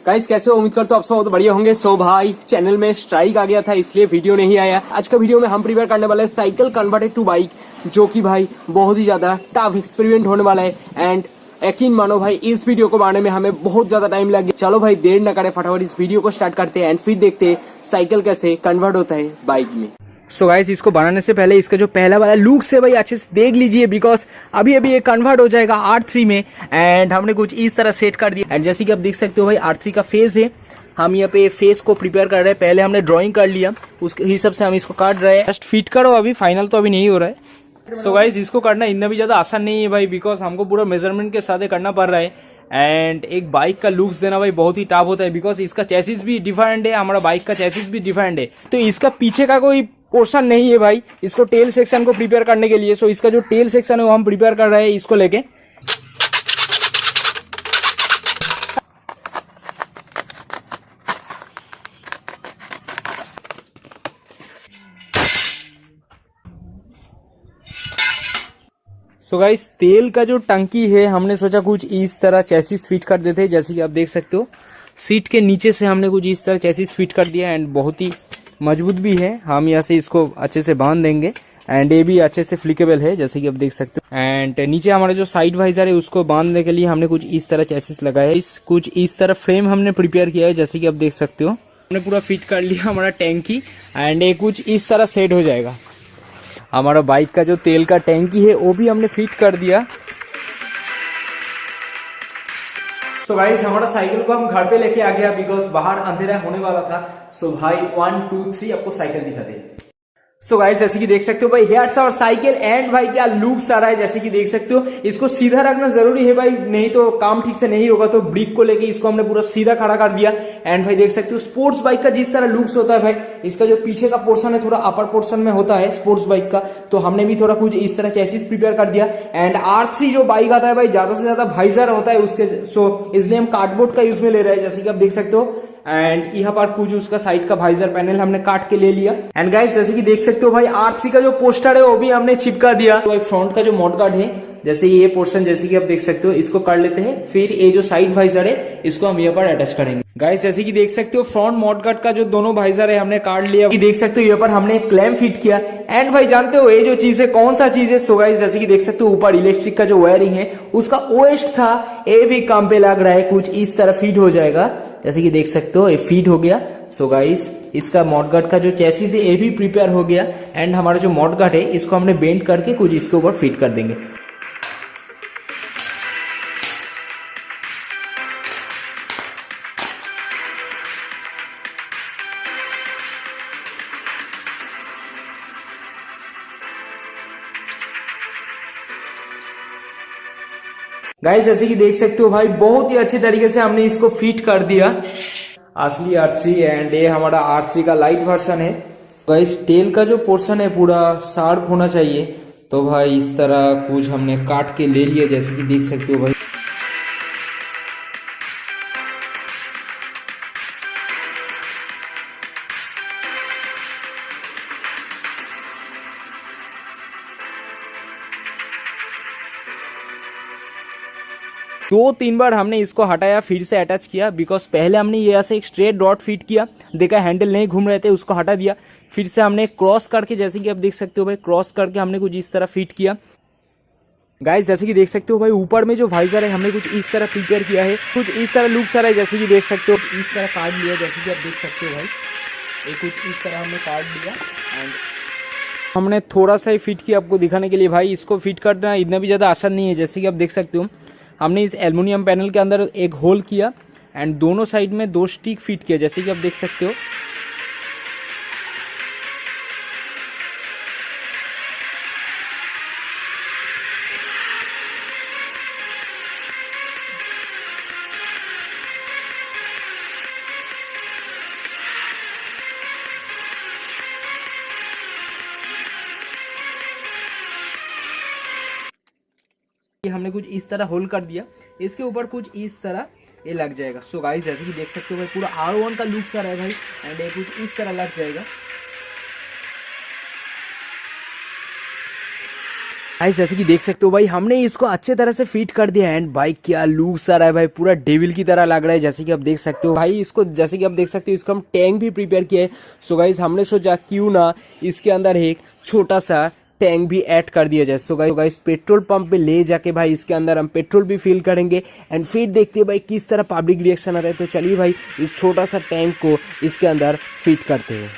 Guys कैसे हो? उम्मीद करता हूं आप सब बहुत बढ़िया होंगे। सो भाई चैनल में स्ट्राइक आ गया था इसलिए वीडियो नहीं आया। आज का वीडियो में हम प्रिपेयर करने वाले साइकिल कन्वर्टेड टू बाइक, जो कि भाई बहुत ही ज्यादा टफ एक्सपेरिमेंट होने वाला है। एंड यकीन मानो भाई इस वीडियो को बनाने में हमें बहुत ज्यादा टाइम लग गया। चलो भाई देर न करें, फटाफट इस वीडियो को स्टार्ट करते हैं एंड फिर देखते हैं साइकिल कैसे कन्वर्ट होता है बाइक में। सो गाइस इसको बनाने से पहले इसका जो पहला वाला लुक से भाई अच्छे से देख लीजिए, बिकॉज अभी ये कन्वर्ट हो जाएगा R3 में। एंड हमने कुछ इस तरह सेट कर दिया। एंड जैसे कि आप देख सकते हो भाई R3 का फेस है, हम यहाँ पे फेस को प्रिपेयर कर रहे हैं। पहले हमने ड्राइंग कर लिया, उसके हिसाब से हम इसको काट रहे हैं। जस्ट फिट करो, अभी फाइनल तो अभी नहीं हो रहा है। सो गाइस इसको करना इतना भी ज़्यादा आसान नहीं है भाई, बिकॉज हमको पूरा मेजरमेंट के साथ करना पड़ रहा है। एंड एक बाइक का लुक्स देना भाई बहुत ही टफ होता है, बिकॉज इसका चेसिस भी डिफरेंट है, हमारा बाइक का चेसिस भी डिफरेंट है। तो इसका पीछे का कोई पोर्शन नहीं है भाई इसको टेल सेक्शन को प्रिपेयर करने के लिए। सो इसका जो टेल सेक्शन है वो हम प्रिपेयर कर रहे हैं इसको लेके। सो गाइस तेल का जो टंकी है हमने सोचा कुछ इस तरह चेसिस फिट कर देते हैं। जैसे कि आप देख सकते हो सीट के नीचे से हमने कुछ इस तरह चेसिस फिट कर दिया। एंड बहुत ही मजबूत भी है, हम यहाँ से इसको अच्छे से बांध देंगे। एंड ये भी अच्छे से फ्लिकेबल है जैसे कि आप देख सकते हो। एंड नीचे हमारा जो साइड वाइजर है उसको बांधने के लिए हमने कुछ इस तरह चेसिस लगाया है। कुछ इस तरह फ्रेम हमने प्रिपेयर किया है जैसे कि आप देख सकते हो। हमने पूरा फिट कर लिया हमारा टैंकी। एंड ये कुछ इस तरह सेट हो जाएगा। हमारा बाइक का जो तेल का टैंकी है वो भी हमने फिट कर दिया। सो गाइस हमारा साइकिल को हम घर पे लेके आ गया, बिकॉज बाहर अंधेरा होने वाला था। सो भाई 1 2 3 आपको साइकिल दिखा दे। सो गाइस जैसे कि देख सकते हो भाई हेयर्स और साइकिल। एंड भाई क्या लुक्स आ रहा है जैसे कि देख सकते हो। इसको सीधा रखना जरूरी है भाई, नहीं तो काम ठीक से नहीं होगा। तो ब्रिक को लेके इसको हमने पूरा सीधा खड़ा कर दिया। एंड भाई देख सकते हो स्पोर्ट्स बाइक का जिस तरह लुक्स होता है भाई, इसका जो पीछे का पोर्शन है थोड़ा अपर पोर्शन में होता है स्पोर्ट्स बाइक का। तो हमने भी थोड़ा कुछ इस तरह चेसिस प्रिपेयर कर दिया। एंड R3 जो बाइक आता है भाई ज्यादा से ज्यादा वाइजर होता है उसके, सो इसलिए हम कार्डबोर्ड का यूज में ले रहे हैं जैसे कि आप देख सकते हो। एंड यहाँ पर कुछ उसका साइड का वाइजर पैनल हमने काट के ले लिया। एंड गाइस जैसे कि देख सकते हो भाई R3 का जो पोस्टर है वो भी हमने चिपका दिया। तो भाई फ्रंट का जो मॉड गार्ड है, जैसे ये पोर्शन जैसे कि आप देख सकते हो इसको कर लेते हैं। फिर ये जो साइड वाइजर है इसको हम यहाँ पर अटैच करेंगे। गाइस जैसे कि देख सकते हो फ्रंट मॉड गार्ड का जो दोनों वाइजर है हमने काट लिया। देख सकते हो यहाँ पर हमने क्लैम्प फिट किया। एंड भाई जानते हो ये जो चीज है कौन सा चीज है? सो गाइस जैसे कि देख सकते हो ऊपर इलेक्ट्रिक का जो वायरिंग है उसका ओएस्ट था, ये भी काम पे लग रहा है। कुछ इस तरह फीड हो जाएगा जैसे कि देख सकते हो ये फीड हो गया। सो गाइस इसका मॉड गार्ड का जो चेसिस है ये भी प्रिपेयर हो गया। एंड हमारा जो मॉड गार्ड है इसको हमने बेंड करके कुछ इसके ऊपर फिट कर देंगे। गाइस जैसे कि देख सकते हो भाई बहुत ही अच्छे तरीके से हमने इसको फिट कर दिया। असली R3 एंड ये हमारा R3 का लाइट वर्जन है। गाइस टेल का जो पोर्शन है पूरा शार्प होना चाहिए। तो भाई इस तरह कुछ हमने काट के ले लिया जैसे कि देख सकते हो भाई। दो तीन बार हमने इसको हटाया फिर से अटैच किया, बिकॉज पहले हमने ये ऐसे एक स्ट्रेट डॉट फिट किया, देखा हैंडल नहीं घूम रहे थे, उसको हटा दिया। फिर से हमने क्रॉस करके जैसे कि आप देख सकते हो भाई क्रॉस करके हमने कुछ इस तरह फिट किया। गाइस जैसे कि देख सकते हो भाई ऊपर में जो वाइजर है हमने कुछ इस तरह प्रिपेयर किया है। कुछ इस तरह लुक्स आ रहा है जैसे कि देख सकते हो। इस तरह काट लिया जैसे कि आप देख सकते हो भाई, ये कुछ इस तरह हमने काट लिया। एंड हमने थोड़ा सा ही फिट किया आपको दिखाने के लिए। भाई इसको फिट करना इतना भी ज़्यादा आसान नहीं है। जैसे कि आप देख सकते हो हमने इस एल्युमिनियम पैनल के अंदर एक होल किया एंड दोनों साइड में 2 स्टिक फिट किया जैसे कि आप देख सकते हो। हमने कुछ इस तरह होल कर दिया, इसके ऊपर कुछ इस तरह ये लग जाएगा। सो गाइस जैसे कि देख सकते हो भाई पूरा R1 का लुक आ रहा है भाई। एंड ये कुछ इस तरह लग जाएगा। गाइस जैसे कि देख सकते हो भाई हमने इसको अच्छे तरह से फिट कर दिया एंड भाई क्या लुक्स आ रहा है भाई, पूरा डेविल की तरह लग रहा है। जैसे कि आप देख सकते हो भाई इसको, जैसे कि आप देख सकते हो इसको हम टैंक भी प्रिपेयर किया है। सो गाइस हमने सोचा क्यों ना इसके अंदर एक छोटा सा टैंक भी ऐड कर दिया जाए। सो गाइस पेट्रोल पंप पे ले जाके भाई इसके अंदर हम पेट्रोल भी फिल करेंगे एंड फिर देखते हैं भाई किस तरह पब्लिक रिएक्शन आता है। तो चलिए भाई इस छोटा सा टैंक को इसके अंदर फिट करते हैं।